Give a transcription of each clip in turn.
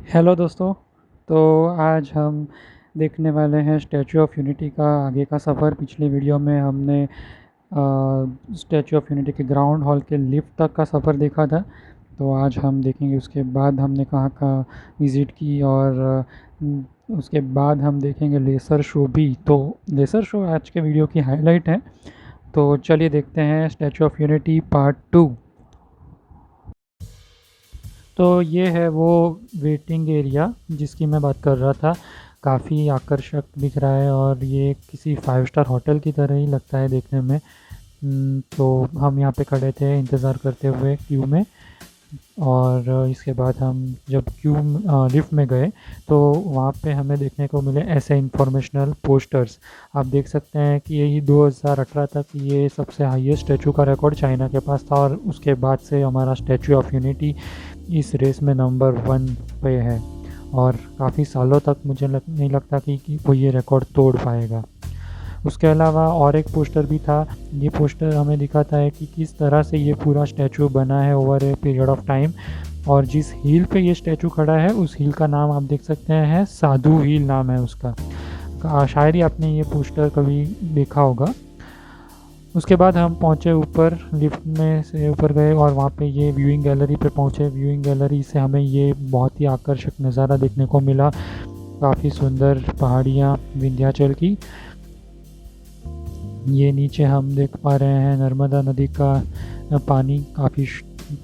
Hello दोस्तों। तो आज हम देखने वाले हैं स्टैचू ऑफ यूनिटी का आगे का सफ़र। पिछली वीडियो में हमने स्टैचू ऑफ यूनिटी के ग्राउंड हॉल के लिफ्ट तक का सफ़र देखा था। तो आज हम देखेंगे उसके बाद हमने कहाँ कहाँ विज़िट की, और उसके बाद हम देखेंगे लेज़र शो भी। तो लेज़र शो आज के वीडियो की हाईलाइट है। तो चलिए देखते हैं स्टैचू ऑफ यूनिटी पार्ट 2। तो ये है वो वेटिंग एरिया जिसकी मैं बात कर रहा था। काफ़ी आकर्षक दिख रहा है और ये किसी 5 स्टार होटल की तरह ही लगता है देखने में। तो हम यहाँ पे खड़े थे इंतज़ार करते हुए क्यू में, और इसके बाद हम जब लिफ्ट में गए तो वहाँ पे हमें देखने को मिले ऐसे इंफॉर्मेशनल पोस्टर्स। आप देख सकते हैं कि यही 2018 तक ये सबसे हाईएस्ट स्टैचू का रिकॉर्ड चाइना के पास था, और उसके बाद से हमारा स्टैचू ऑफ यूनिटी इस रेस में नंबर 1 पे है। और काफ़ी सालों तक मुझे नहीं लगता कि वो ये रिकॉर्ड तोड़ पाएगा। उसके अलावा और एक पोस्टर भी था। ये पोस्टर हमें दिखाता है कि किस तरह से ये पूरा स्टैचू बना है over a period of time. और जिस हिल पे ये स्टैचू खड़ा है उस हिल का नाम आप देख सकते हैं, साधु हिल नाम है उसका। शायद ही आपने ये पोस्टर कभी देखा होगा। उसके बाद हम पहुँचे ऊपर, लिफ्ट में से ऊपर गए और वहाँ पे ये व्यूइंग गैलरी पे पहुँचे। व्यूइंग गैलरी से हमें ये बहुत ही आकर्षक नज़ारा देखने को मिला। काफ़ी सुंदर पहाड़ियाँ विंध्याचल की। ये नीचे हम देख पा रहे हैं नर्मदा नदी का पानी काफ़ी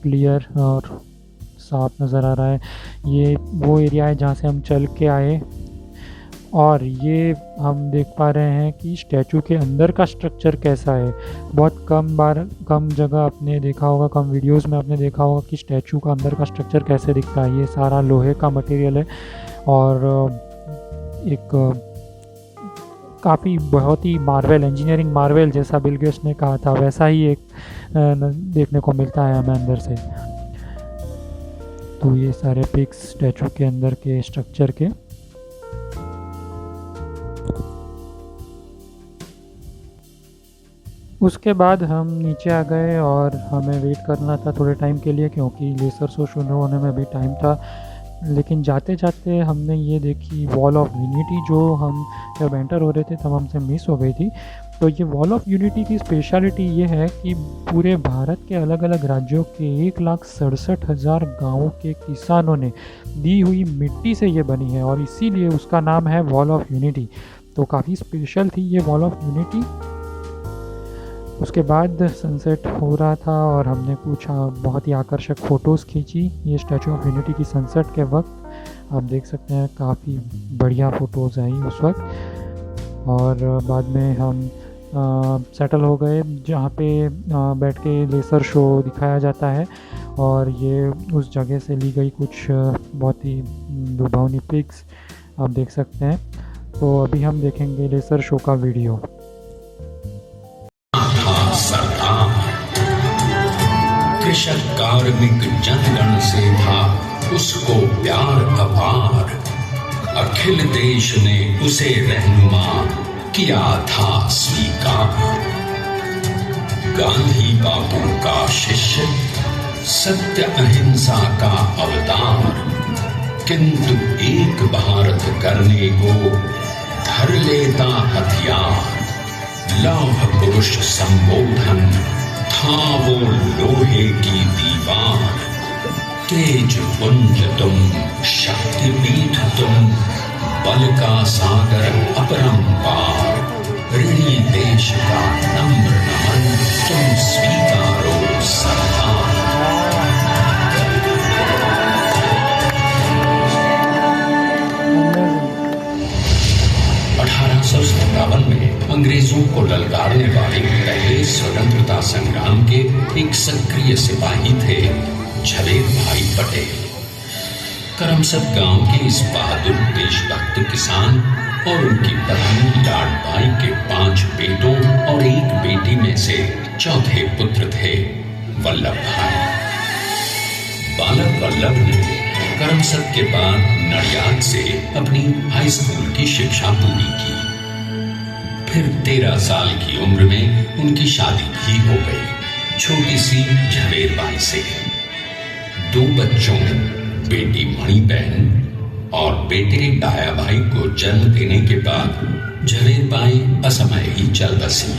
क्लियर और साफ नज़र आ रहा है। ये वो एरिया है जहाँ से हम चल के आए। और ये हम देख पा रहे हैं कि स्टैचू के अंदर का स्ट्रक्चर कैसा है। बहुत कम जगह आपने देखा होगा, कम वीडियोस में आपने देखा होगा कि स्टैचू का अंदर का स्ट्रक्चर कैसे दिखता है। ये सारा लोहे का मटेरियल है और एक काफ़ी बहुत ही मार्वल, इंजीनियरिंग मार्वल जैसा बिल गेट्स ने कहा था, वैसा ही एक देखने को मिलता है हमें अंदर से। तो ये सारे पिक्स स्टैचू के अंदर के स्ट्रक्चर के। उसके बाद हम नीचे आ गए और हमें वेट करना था थोड़े टाइम के लिए, क्योंकि लेज़र शो शुरू होने में भी टाइम था। लेकिन जाते जाते हमने ये देखी वॉल ऑफ यूनिटी, जो हम जब एंटर हो रहे थे तब हमसे मिस हो गई थी। तो ये वॉल ऑफ यूनिटी की स्पेशलिटी ये है कि पूरे भारत के अलग अलग राज्यों के 1,67,000 गाँवों के किसानों ने दी हुई मिट्टी से ये बनी है, और इसीलिए उसका नाम है वॉल ऑफ यूनिटी। तो काफ़ी स्पेशल थी ये वॉल ऑफ यूनिटी। उसके बाद सनसेट हो रहा था और हमने कुछ बहुत ही आकर्षक फ़ोटोज़ खींची ये स्टैचू ऑफ यूनिटी की सनसेट के वक्त। आप देख सकते हैं काफ़ी बढ़िया फ़ोटोज़ आई उस वक्त। और बाद में हम सेटल हो गए जहाँ पे बैठ के लेज़र शो दिखाया जाता है, और ये उस जगह से ली गई कुछ बहुत ही लुभावनी पिक्स आप देख सकते हैं। तो अभी हम देखेंगे लेज़र शो का वीडियो। कृषक कार्मिक जनगण से था उसको प्यार अपार, अखिल देश ने उसे रहनुमा किया था स्वीकार। गांधी बापू का शिष्य, सत्य अहिंसा का अवतार, किंतु एक भारत करने को धर लेता हथियार। लौह पुरुष संबोधन था वो लोहे की दीवार। तेज पुंज तुम, शक्तिपीठ तुम, बल का सागर अपरंपार। ऋणी देश का नम्र नमन तुम स्वीकारो सरदार। 1857 में अंग्रेजों को ललकारने वाले पहले स्वतंत्रता संग्राम के एक सक्रिय सिपाही थे झवेर भाई पटेल। करमसद गांव के इस बहादुर देशभक्त किसान और उनकी पत्नी लाडबाई के 5 बेटों और 1 बेटी में से चौथे पुत्र थे वल्लभ भाई। बालक वल्लभ ने करमसद के बाद नडियाद से अपनी हाई स्कूल की शिक्षा पूरी की। फिर 13 साल की उम्र में उनकी शादी भी हो गई छोटी सी झवेरबाई से। 2 बच्चों, बेटी मणिबहन और बेटे डाया भाई को जन्म देने के बाद झवेर बाई असमय ही चल बसी।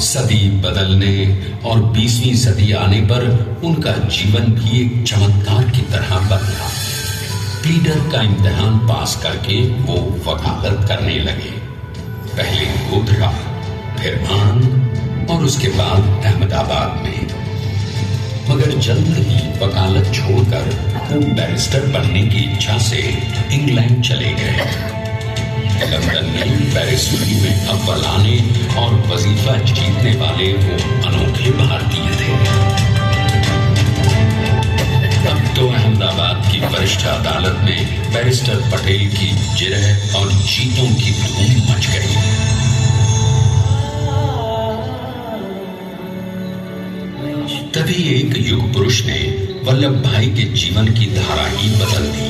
सदी बदलने और 20वीं सदी आने पर उनका जीवन भी एक चमत्कार की तरह बदला। प्लीडर का इम्तिहान पास करके वो वकालत करने लगे, पहले गोधरा, फिर आनंद और उसके बाद अहमदाबाद में। मगर जल्द ही वकालत छोड़कर वो बैरिस्टर बनने की इच्छा से इंग्लैंड चले गए। लंदन में बैरिस्टरी में अव्वल आने और वजीफा जीतने वाले वो अनोखे भारतीय थे। अब तो अहमदाबाद की वरिष्ठ अदालत में बैरिस्टर पटेल की जिरह और जीतों की धूम मच गई। तभी एक युग पुरुष ने वल्लभ भाई के जीवन की धारा ही बदल दी।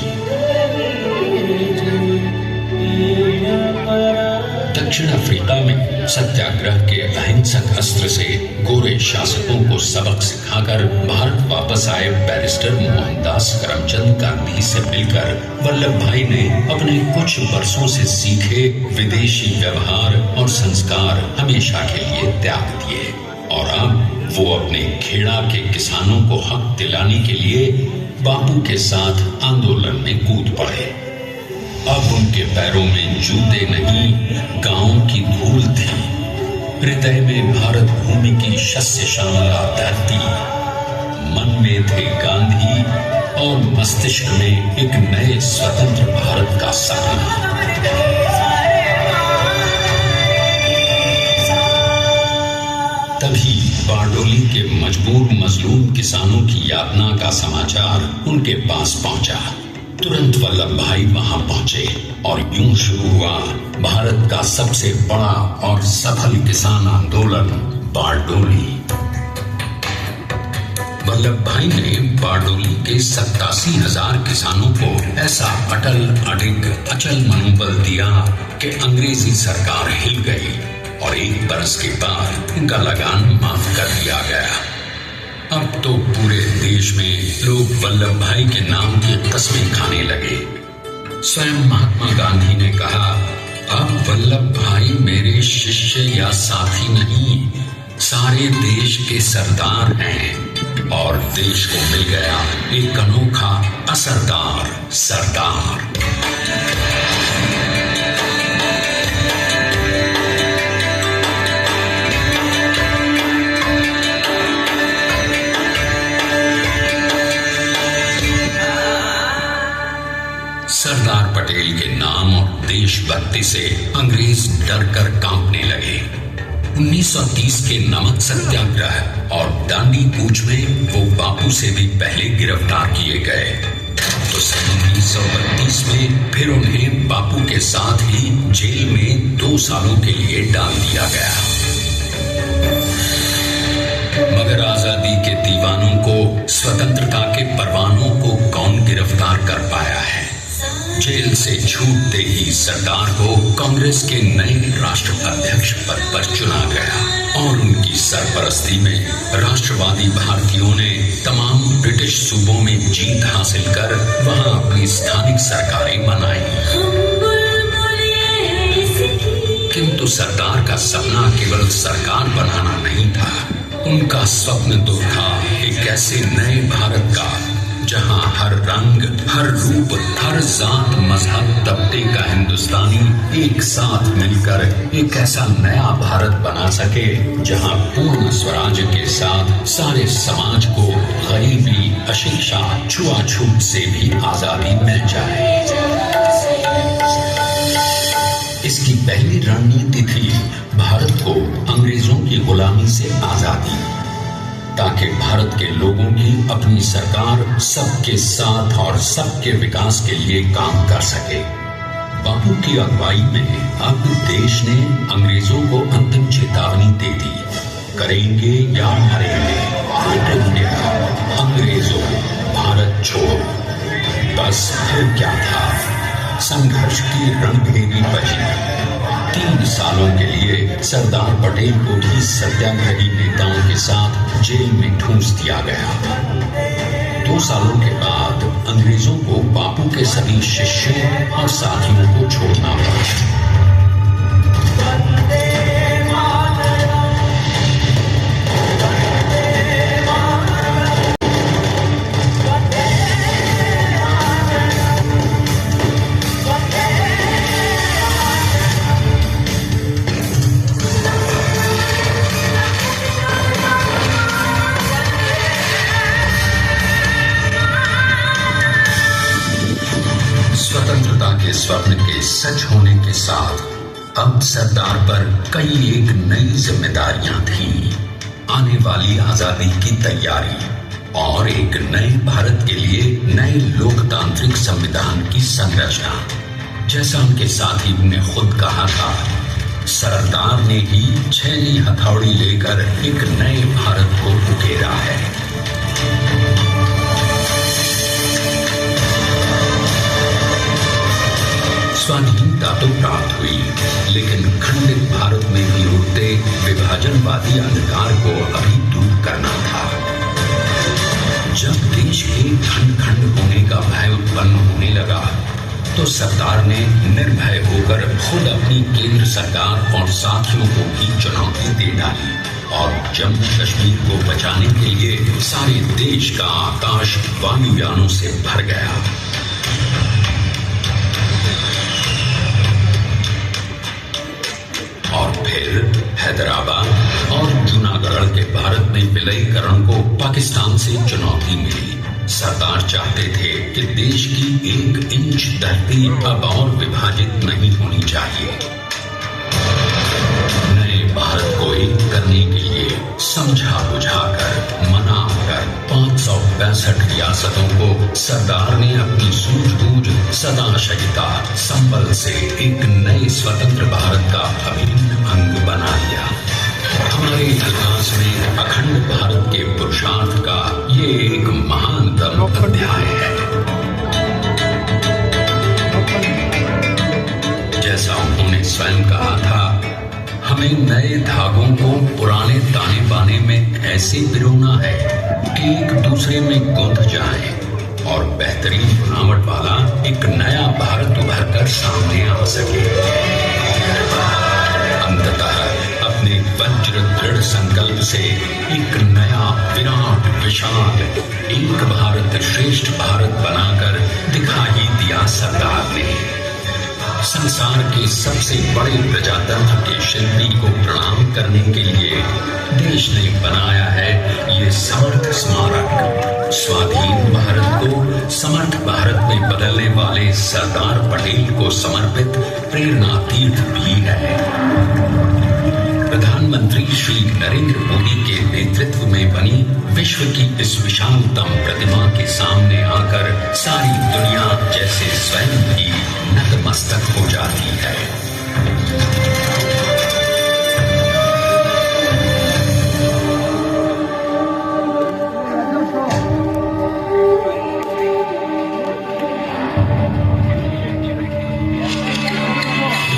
दक्षिण अफ्रीका में सत्याग्रह के अहिंसक अस्त्र से गोरे शासकों को सबक सिखाकर भारत वापस आए बैरिस्टर मोहनदास करमचंद गांधी से मिलकर वल्लभ भाई ने अपने कुछ वर्षों से सीखे विदेशी व्यवहार और संस्कार हमेशा के लिए त्याग दिए और अब वो अपने खेड़ा के किसानों को हक दिलाने के लिए बापू के साथ आंदोलन में कूद पड़े। अब उनके पैरों में जूते नहीं, गांवों की धूल थी। हृदय में भारत भूमि की शस्य श्यामला धरती। मन में थे गांधी और मस्तिष्क में एक नए स्वतंत्र भारत का सपना। तभी बारडोली के मजबूर मजलूम किसानों की यातना का समाचार उनके पास पहुंचा। तुरंत वल्लभ भाई वहां पहुंचे और यूं शुरू हुआ भारत का सबसे बड़ा और सफल किसान आंदोलन बारडोली। वल्लभ भाई ने बारडोली के 87,000 किसानों को ऐसा अटल अडिग अचल मनोबल दिया कि अंग्रेजी सरकार हिल गई और 1 बरस के बाद इनका लगान माफ कर दिया गया। अब तो पूरे देश में लोग वल्लभ भाई के नाम की कस्में खाने लगे। स्वयं महात्मा गांधी ने कहा, अब वल्लभ भाई मेरे शिष्य या साथी नहीं, सारे देश के सरदार हैं और देश को मिल गया एक अनोखा असरदार सरदार। सरदार पटेल के नाम और देशभक्ति से अंग्रेज डर कर कांपने लगे। 1930 के नमक सत्याग्रह और दांडी कूच में वो बापू से भी पहले गिरफ्तार किए गए। तो सन 1932 में फिर उन्हें बापू के साथ ही जेल में 2 सालों के लिए डाल दिया गया। मगर आजादी के दीवानों को, स्वतंत्रता के परवानों को कौन गिरफ्तार कर पाया है? जेल से छूटते ही सरदार को कांग्रेस के नए राष्ट्र अध्यक्ष पद पर चुना गया और उनकी सरपरस्ती में राष्ट्रवादी भारतीयों ने तमाम ब्रिटिश सूबों में जीत हासिल कर वहां अपनी स्थानिक सरकारें बनाई। किंतु सरदार का सपना केवल सरकार बनाना नहीं था। उनका स्वप्न तो था एक ऐसे नए भारत का जहां हर रंग, हर रूप, हर जात, मजहब, तबके का हिंदुस्तानी एक साथ मिलकर एक ऐसा नया भारत बना सके जहां पूर्ण स्वराज के साथ सारे समाज को गरीबी, अशिक्षा, छुआछूत से भी आजादी मिल जाए। इसकी पहली रणनीति थी भारत को अंग्रेजों की गुलामी से आजादी, ताकि भारत के लोगों की अपनी सरकार सबके साथ और सबके विकास के लिए काम कर सके। बापू की अगुवाई में अब देश ने अंग्रेजों को अंतिम चेतावनी दे दी, करेंगे या मरेंगे, क्विट इंडिया, अंग्रेजों भारत छोड़ो। बस फिर क्या था, संघर्ष की रणभेरी बजी। 3 सालों के लिए सरदार पटेल को भी सत्याग्रही नेताओं के साथ जेल में ठूंस दिया गया। 2 सालों के बाद अंग्रेजों को बापू के सभी शिष्यों और साथियों को छोड़ना पड़ा। स्वतंत्रता के स्वप्न के सच होने के साथ अब सरदार पर कई एक नई जिम्मेदारियां थी। आने वाली आजादी की तैयारी और एक नए भारत के लिए नए लोकतांत्रिक संविधान की संरचना। जैसा उनके साथी ने खुद कहा था, सरदार ने ही छैली हथौड़ी लेकर एक नए भारत को उकेरा है। स्वाधीनता तो प्राप्त हुई, लेकिन खंडित भारत में भी उठते विभाजनवादी अंधकार को अभी दूर करना था। जब देश के खंड खंड होने का भय उत्पन्न होने लगा, तो सरदार ने निर्भय होकर खुद अपनी केंद्र सरकार और साथियों को भी चुनौती दे डाली और जम्मू कश्मीर को बचाने के लिए सारे देश का आकाश वायुयानों से भर गया। और फिर हैदराबाद और जूनागढ़ के भारत में विलयीकरण को पाकिस्तान से चुनौती मिली। सरदार चाहते थे कि देश की 1 इंच धरती अब और विभाजित नहीं होनी चाहिए। नए भारत को एक करने के लिए समझा बुझाकर मनाकर 565 रियासतों को सरदार ने अपनी सूझबूझ सदाशयिता संबल से एक नए स्वतंत्र भारत का अभिन्न अंग बना लिया। हमारे इतिहास में अखंड भारत के पुरुषार्थ का ये एक महानतम अध्याय है। जैसा उन्होंने स्वयं कहा था, हमें नए धागों को पुराने ताने बाने में ऐसे पिरोना है कि एक दूसरे में गुंथ जाए और बेहतरीन बनावट वाला एक नया भारत उभर कर सामने आ सके। अंततः अपने वज्र दृढ़ संकल्प से एक नया विराट विशाल एक भारत श्रेष्ठ भारत बनाकर दिखा ही दिया सरदार ने। संसार के सबसे बड़े प्रजातंत्र के शिल्पी को प्रणाम करने के लिए देश ने बनाया है ये समर्थ स्मारक। स्वाधीन भारत को समर्थ भारत में बदलने वाले सरदार पटेल को समर्पित प्रेरणा तीर्थ भी है। प्रधानमंत्री श्री नरेंद्र मोदी के नेतृत्व में बनी विश्व की इस विशालतम प्रतिमा के सामने आकर सारी दुनिया जैसे स्वयं भी नतमस्तक हो जाती है।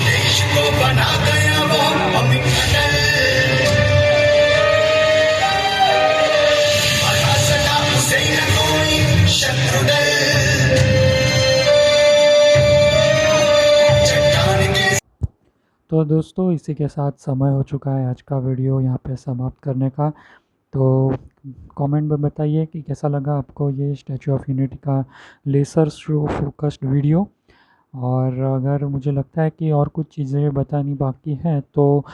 देश को बना गया वो अमित अटल, बना सका उसे न कोई शत्रुदल। तो दोस्तों, इसी के साथ समय हो चुका है आज का वीडियो यहाँ पे समाप्त करने का। तो कमेंट में बताइए कि कैसा लगा आपको ये स्टैचू ऑफ यूनिटी का लेसर शो फोकस्ड वीडियो। और अगर मुझे लगता है कि और कुछ चीज़ें बतानी बाकी हैं तो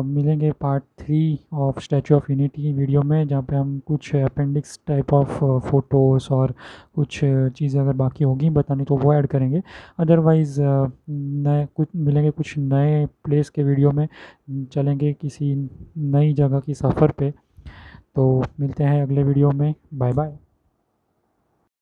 मिलेंगे part 3 of statute of unity video में, जहाँ पे हम कुछ अपेंडिक्स टाइप ऑफ फ़ोटोज़ और कुछ चीज़ें अगर बाकी होगी बतानी तो वो ऐड करेंगे। अदरवाइज़ नए कुछ मिलेंगे, कुछ नए प्लेस के वीडियो में चलेंगे किसी नई जगह की सफ़र पे। तो मिलते हैं अगले वीडियो में। Bye bye.